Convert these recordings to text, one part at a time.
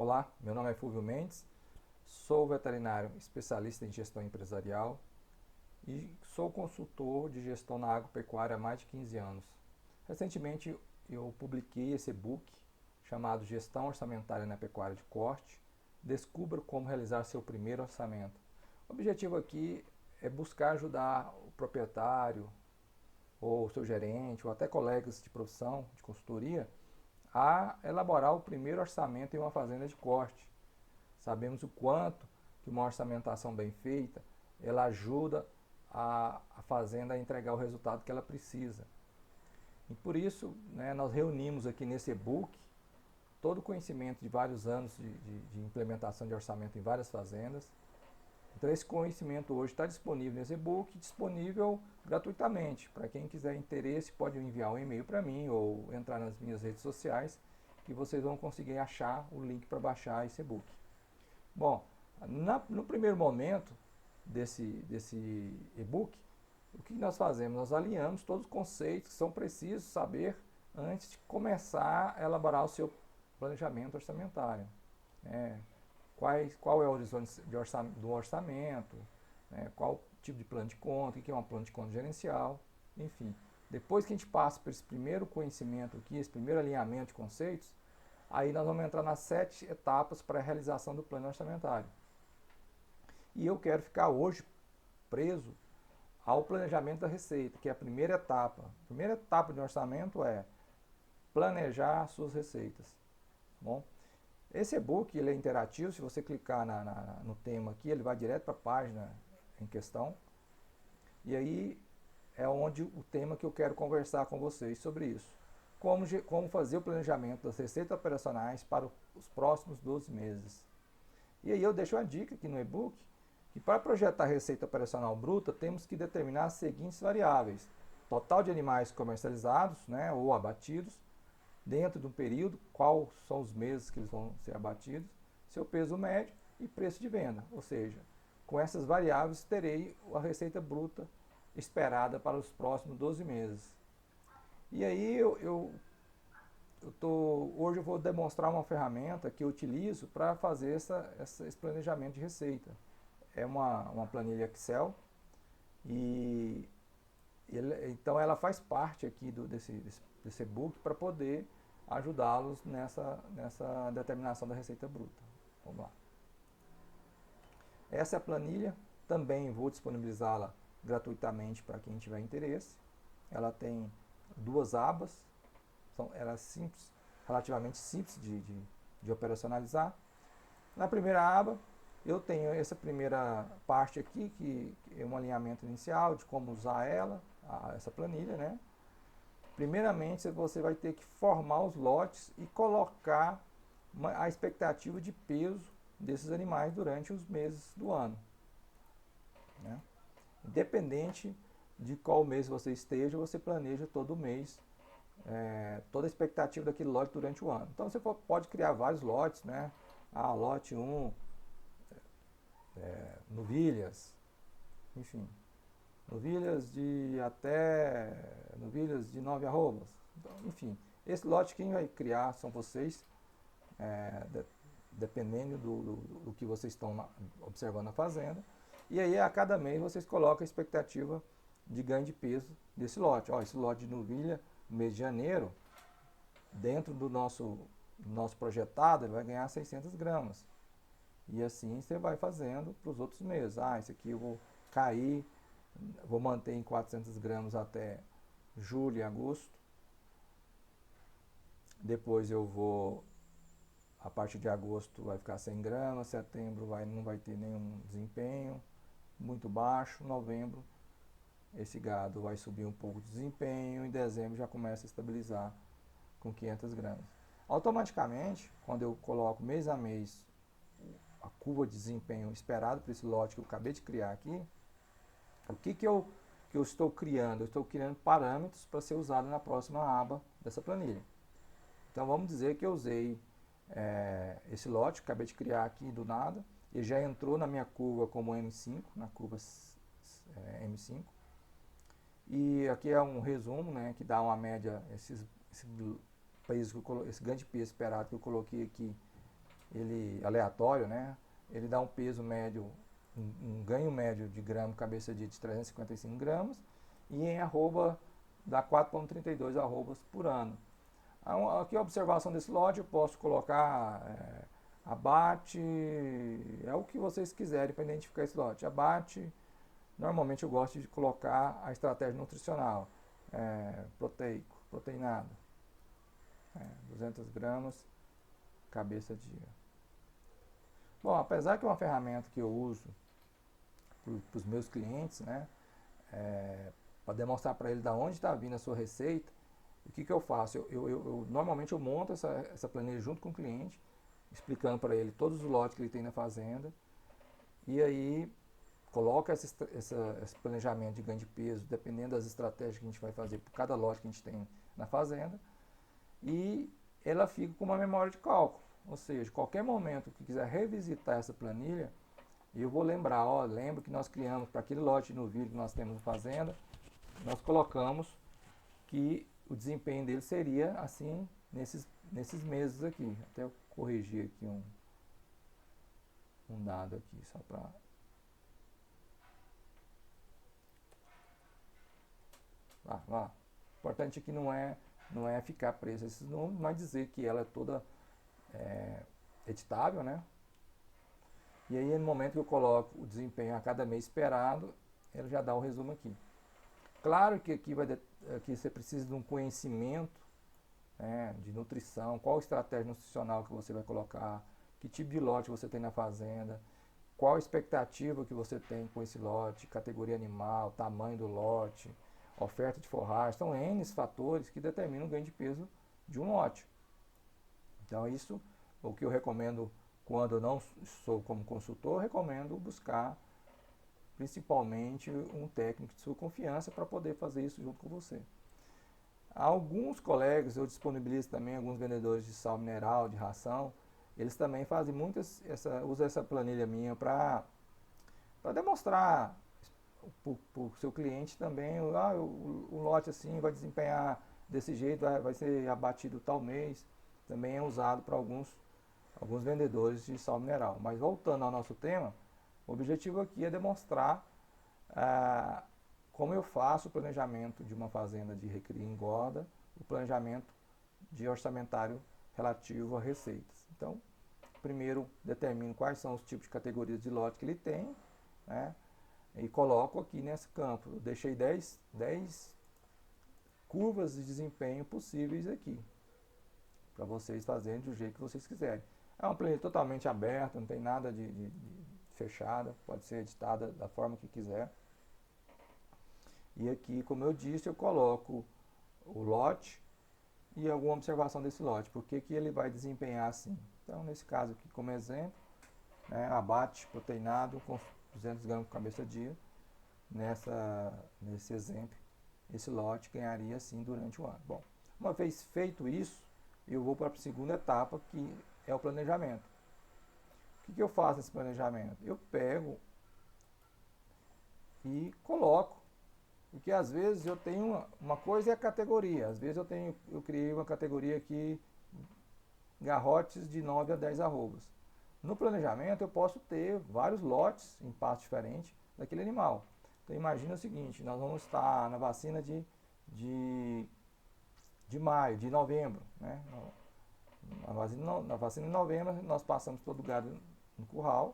Olá, meu nome é Fulvio Mendes, sou veterinário especialista em gestão empresarial e sou consultor de gestão na agropecuária há mais de 15 anos. Recentemente eu publiquei esse e-book chamado Gestão Orçamentária na Pecuária de Corte. Descubra como realizar seu primeiro orçamento. O objetivo aqui é buscar ajudar o proprietário, ou seu gerente, ou até colegas de profissão, de consultoria, a elaborar o primeiro orçamento em uma fazenda de corte. Sabemos o quanto que uma orçamentação bem feita, ela ajuda a fazenda a entregar o resultado que ela precisa. E por isso, né, nós reunimos aqui nesse e-book todo o conhecimento de vários anos de implementação de orçamento em várias fazendas. Então esse conhecimento hoje está disponível nesse e-book, disponível gratuitamente. Para quem quiser interesse, pode enviar um e-mail para mim ou entrar nas minhas redes sociais que vocês vão conseguir achar o link para baixar esse e-book. Bom, no primeiro momento desse e-book, o que nós fazemos? Nós alinhamos todos os conceitos que são precisos saber antes de começar a elaborar o seu planejamento orçamentário. Qual é o horizonte do orçamento, né, qual tipo de plano de conta, o que é um plano de conta gerencial, enfim. Depois que a gente passa por esse primeiro conhecimento aqui, esse primeiro alinhamento de conceitos, aí nós vamos entrar nas 7 etapas para a realização do plano orçamentário. E eu quero ficar hoje preso ao planejamento da receita, que é a primeira etapa. A primeira etapa do orçamento é planejar suas receitas. Bom, esse e-book ele é interativo, se você clicar no tema aqui, ele vai direto para a página em questão. E aí é onde o tema que eu quero conversar com vocês sobre isso. Como fazer o planejamento das receitas operacionais para os próximos 12 meses. E aí eu deixo uma dica aqui no e-book, que para projetar a receita operacional bruta, temos que determinar as seguintes variáveis. Total de animais comercializados, né, ou abatidos, dentro de um período, quais são os meses que eles vão ser abatidos, seu peso médio e preço de venda. Ou seja, com essas variáveis terei a receita bruta esperada para os próximos 12 meses. E aí hoje eu vou demonstrar uma ferramenta que eu utilizo para fazer esse planejamento de receita. É uma planilha Excel e então ela faz parte aqui desse e-book para poder ajudá-los nessa determinação da receita bruta. Vamos lá. Essa é a planilha, também vou disponibilizá-la gratuitamente para quem tiver interesse. Ela tem 2 abas, ela é simples, relativamente simples de operacionalizar. Na primeira aba, eu tenho essa primeira parte aqui, que é um alinhamento inicial de como usar essa planilha, né? Primeiramente, você vai ter que formar os lotes e colocar a expectativa de peso desses animais durante os meses do ano, né? Independente de qual mês você esteja, você planeja todo mês, toda a expectativa daquele lote durante o ano. Então você pode criar vários lotes, né? Lote 1, novilhas, enfim, novilhas de 9 arrobas. Então, enfim, esse lote quem vai criar são vocês, dependendo do que vocês estão observando na fazenda. E aí a cada mês vocês colocam a expectativa de ganho de peso desse lote. Esse lote de novilha, no mês de janeiro, dentro do nosso projetado, ele vai ganhar 600 gramas. E assim você vai fazendo para os outros meses. Esse aqui eu vou manter em 400 gramas até julho e agosto. Depois a partir de agosto vai ficar 100 gramas, setembro não vai ter nenhum desempenho, muito baixo, novembro esse gado vai subir um pouco de desempenho, em dezembro já começa a estabilizar com 500 gramas. Automaticamente, quando eu coloco mês a mês a curva de desempenho esperado para esse lote que eu acabei de criar aqui, o que eu estou criando? Eu estou criando parâmetros para ser usado na próxima aba dessa planilha. Então vamos dizer que eu usei esse lote, acabei de criar aqui do nada, ele já entrou na minha curva como M5, na curva M5. E aqui é um resumo, né, que dá uma média, esse ganho de peso esperado que eu coloquei aqui ele aleatório, né? Ele dá um peso médio, um ganho médio de grama cabeça de 355 gramas e em arroba dá 4,32 arrobas por ano. Aqui a observação desse lote eu posso colocar abate, é o que vocês quiserem para identificar esse lote. Abate, normalmente eu gosto de colocar a estratégia nutricional, proteico, proteinado, 200 gramas cabeça dia. Bom, apesar que é uma ferramenta que eu uso para os meus clientes, né, para demonstrar para ele de onde está vindo a sua receita, o que eu faço? Normalmente eu monto essa planilha junto com o cliente, explicando para ele todos os lotes que ele tem na fazenda, e aí coloca esse planejamento de ganho de peso, dependendo das estratégias que a gente vai fazer por cada lote que a gente tem na fazenda, e ela fica com uma memória de cálculo, ou seja, qualquer momento que quiser revisitar essa planilha, eu vou lembrar, lembro que nós criamos para aquele lote de novilho que nós temos na fazenda, nós colocamos que o desempenho dele seria assim nesses meses aqui. Até eu corrigir aqui um dado aqui só para O importante aqui não é ficar preso a esses números, mas dizer que ela é toda editável, né? E aí no momento que eu coloco o desempenho a cada mês esperado, ele já dá o resumo aqui. Claro que aqui você precisa de um conhecimento de nutrição, qual estratégia nutricional que você vai colocar, que tipo de lote você tem na fazenda, qual a expectativa que você tem com esse lote, categoria animal, tamanho do lote, oferta de forragem, são N fatores que determinam o ganho de peso de um lote. Então isso, o que eu recomendo quando eu não sou como consultor, eu recomendo buscar principalmente um técnico de sua confiança para poder fazer isso junto com você. Alguns colegas, eu disponibilizo também alguns vendedores de sal mineral, de ração, eles também fazem usam essa planilha minha para demonstrar para o seu cliente também, o lote assim vai desempenhar desse jeito, vai ser abatido tal mês, também é usado para alguns vendedores de sal mineral. Mas voltando ao nosso tema, o objetivo aqui é demonstrar como eu faço o planejamento de uma fazenda de recria e engorda, o planejamento de orçamentário relativo a receitas. Então, primeiro determino quais são os tipos de categorias de lote que ele tem, né, e coloco aqui nesse campo. Eu deixei 10 curvas de desempenho possíveis aqui, para vocês fazerem do jeito que vocês quiserem. É uma planilha totalmente aberta, não tem nada de fechada, pode ser editada da forma que quiser. E aqui, como eu disse, eu coloco o lote e alguma observação desse lote, por que ele vai desempenhar assim. Então, nesse caso aqui, como exemplo, abate proteinado com 200 gramas por cabeça dia, nesse exemplo, esse lote ganharia assim durante o ano. Bom, uma vez feito isso, eu vou para a segunda etapa, que é o planejamento. O que eu faço nesse planejamento? Eu pego e coloco, porque às vezes eu tenho uma coisa é a categoria, às vezes eu criei uma categoria aqui, garrotes de 9 a 10 arrobas. No planejamento eu posso ter vários lotes em pastos diferentes daquele animal. Então imagina o seguinte, nós vamos estar na vacina de maio, de novembro, né? Na vacina de novembro nós passamos todo o gado no curral,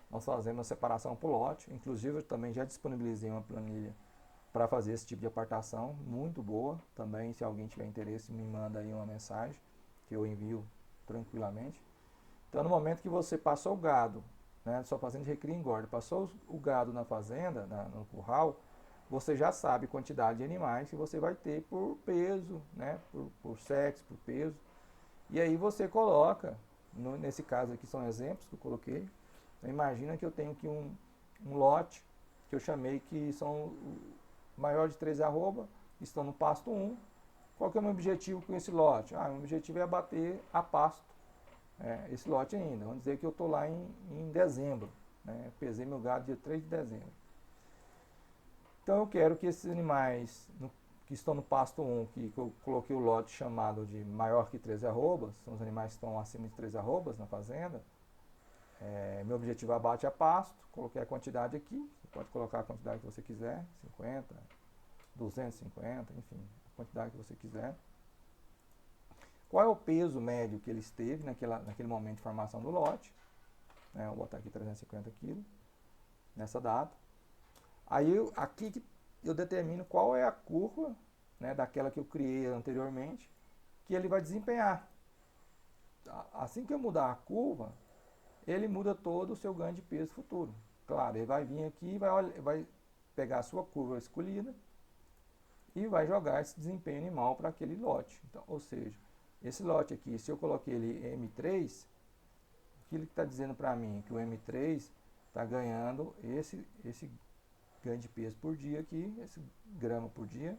nós fazemos a separação por lote, inclusive eu também já disponibilizei uma planilha para fazer esse tipo de apartação, muito boa. Também, se alguém tiver interesse, me manda aí uma mensagem que eu envio tranquilamente. Então, no momento que você passou o gado, né, sua fazenda de recria e engorda, passou o gado na fazenda, no curral, você já sabe a quantidade de animais que você vai ter por peso, né, por sexo, por peso. E aí você coloca, nesse caso aqui são exemplos que eu coloquei. Então, imagina que eu tenho aqui um lote que eu chamei que são maior de 13 arroba, estão no pasto 1. Qual que é o meu objetivo com esse lote? O meu objetivo é abater a pasto esse lote ainda. Vamos dizer que eu estou lá em dezembro, né? Pesei meu gado dia 3 de dezembro. Então eu quero que esses animais que estão no pasto 1, que eu coloquei o lote chamado de maior que 13 arrobas, são os animais que estão acima de 13 arrobas na fazenda. Meu objetivo é abate a pasto, coloquei a quantidade aqui, você pode colocar a quantidade que você quiser, 50, 250, enfim, a quantidade que você quiser. Qual é o peso médio que ele esteve naquele momento de formação do lote? Vou botar aqui 350 kg nessa data. Aí aqui eu determino qual é a curva, daquela que eu criei anteriormente, que ele vai desempenhar. Assim que eu mudar a curva, ele muda todo o seu ganho de peso futuro. Claro, ele vai vir aqui e vai pegar a sua curva escolhida e vai jogar esse desempenho animal para aquele lote. Então, ou seja, esse lote aqui, se eu coloquei ele M3, aquilo que está dizendo para mim que o M3 está ganhando esse ganho de peso por dia aqui, esse grama por dia.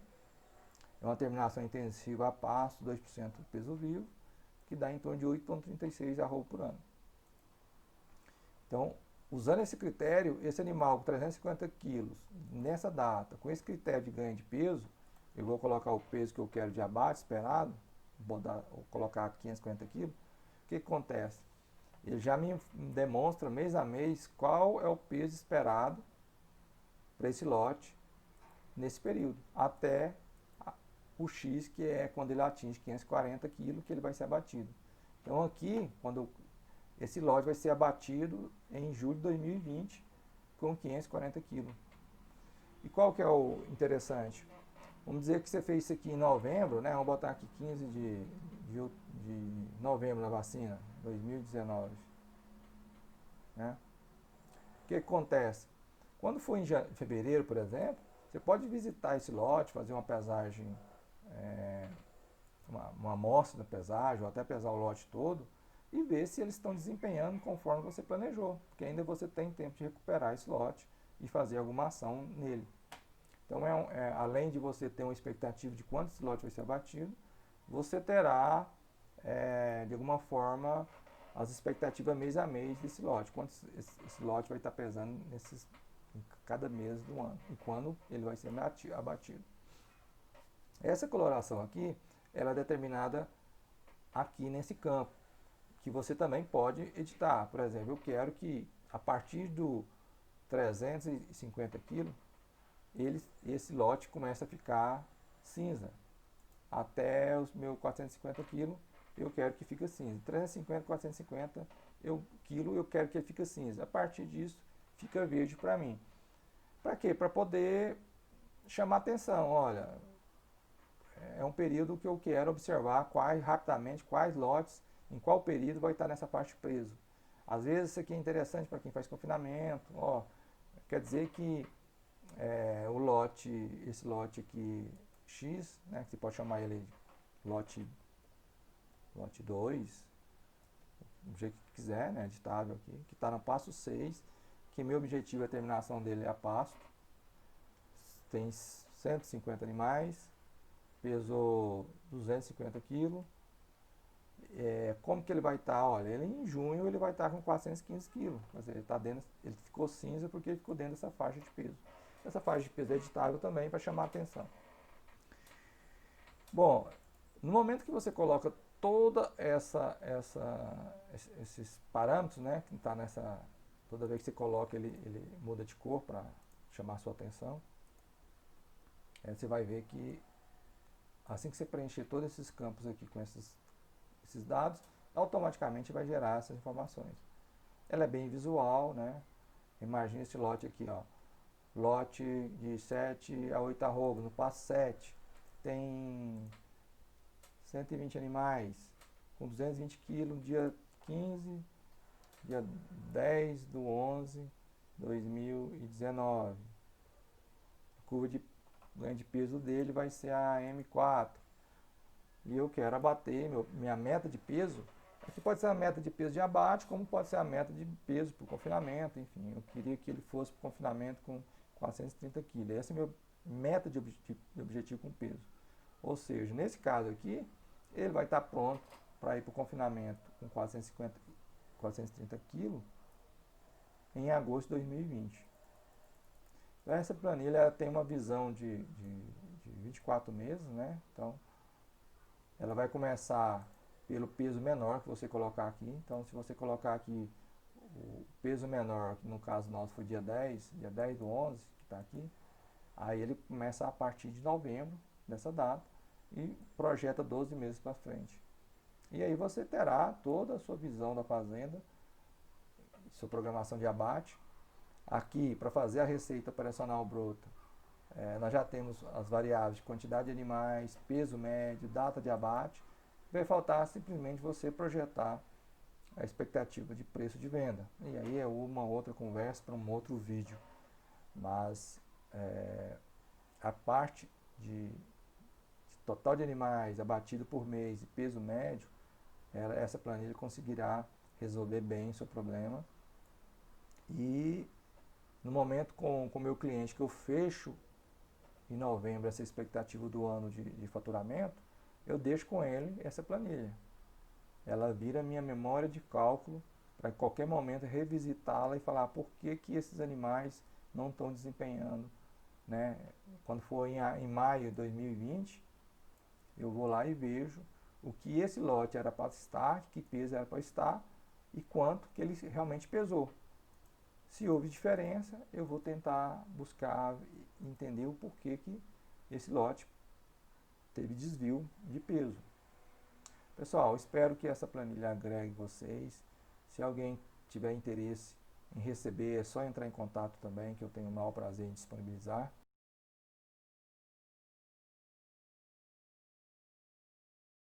É uma terminação intensiva a pasto, 2% do peso vivo, que dá em torno de 8,36 arroba por ano. Então, usando esse critério, esse animal com 350 quilos, nessa data, com esse critério de ganho de peso, eu vou colocar o peso que eu quero de abate esperado, vou colocar 550 quilos. O que acontece? Ele já me demonstra mês a mês qual é o peso esperado para esse lote nesse período, até o X, que é quando ele atinge 540 quilos, que ele vai ser abatido. Então aqui, esse lote vai ser abatido em julho de 2020 com 540 quilos. E qual que é o interessante? Vamos dizer que você fez isso aqui em novembro, vamos botar aqui 15 de novembro na vacina, 2019. O que acontece? Quando for em fevereiro, por exemplo, você pode visitar esse lote, fazer uma pesagem, uma amostra da pesagem, ou até pesar o lote todo, e ver se eles estão desempenhando conforme você planejou, porque ainda você tem tempo de recuperar esse lote e fazer alguma ação nele. Então, além de você ter uma expectativa de quanto esse lote vai ser abatido, você terá, de alguma forma, as expectativas mês a mês desse lote, quanto esse lote vai estar pesando em cada mês do ano, e quando ele vai ser abatido. Essa coloração aqui, ela é determinada aqui nesse campo, que você também pode editar. Por exemplo, eu quero que a partir do 350 kg, esse lote começa a ficar cinza. Até os meus 450 kg, eu quero que fique cinza. 350, 450 kg, eu quero que ele fique cinza. A partir disso, fica verde para mim. Para quê? Para poder chamar atenção. Olha, é um período que eu quero observar rapidamente quais lotes, em qual período vai estar nessa parte preso. Às vezes isso aqui é interessante para quem faz confinamento. Quer dizer que esse lote aqui X, que você pode chamar ele de lote 2, do jeito que quiser, editável aqui, que está no passo 6, que meu objetivo é a terminação dele a pasto. Tem 150 animais, pesou 250 kg. Como que ele vai estar? Olha, ele em junho ele vai estar com 415 kg. Mas ele ficou cinza porque ele ficou dentro dessa faixa de peso. Essa faixa de peso é editável também para chamar a atenção. Bom, no momento que você coloca toda esses parâmetros, que está toda vez que você coloca ele muda de cor para chamar a sua atenção. Você vai ver que assim que você preencher todos esses campos aqui com esses dados, automaticamente vai gerar essas informações. Ela é bem visual, Imagina esse lote aqui, lote de 7 a 8 arrobas, no passo 7, tem 120 animais, com 220 kg, dia 15, dia 10 do 11, 2019. A curva de ganho de peso dele vai ser a M4. E eu quero abater, minha meta de peso, aqui pode ser a meta de peso de abate, como pode ser a meta de peso para o confinamento, enfim, eu queria que ele fosse para o confinamento com 430 kg. Essa é a minha meta de objetivo com peso. Ou seja, nesse caso aqui, ele vai estar pronto para ir para o confinamento com 430 kg em agosto de 2020. Então, essa planilha tem uma visão de 24 meses, né? Então, ela vai começar pelo peso menor que você colocar aqui. Então, se você colocar aqui o peso menor, que no caso nosso foi dia 10 do 11, que está aqui, aí ele começa a partir de novembro, dessa data, e projeta 12 meses para frente. E aí você terá toda a sua visão da fazenda, sua programação de abate. Aqui, para fazer a receita operacional bruta, nós já temos as variáveis de quantidade de animais, peso médio, data de abate. Vai faltar simplesmente você projetar a expectativa de preço de venda. E aí é uma outra conversa para um outro vídeo. Mas a parte de total de animais abatido por mês e peso médio, essa planilha conseguirá resolver bem o seu problema. E no momento com o meu cliente que eu fecho em novembro essa expectativa do ano de faturamento, eu deixo com ele essa planilha. Ela vira minha memória de cálculo para em qualquer momento revisitá-la e falar por que esses animais não estão desempenhando, né? Quando for em maio de 2020, eu vou lá e vejo o que esse lote era para estar, que peso era para estar e quanto que ele realmente pesou. Se houve diferença, eu vou tentar buscar entender o porquê que esse lote teve desvio de peso. Pessoal, espero que essa planilha agregue vocês. Se alguém tiver interesse em receber, é só entrar em contato também, que eu tenho o maior prazer em disponibilizar.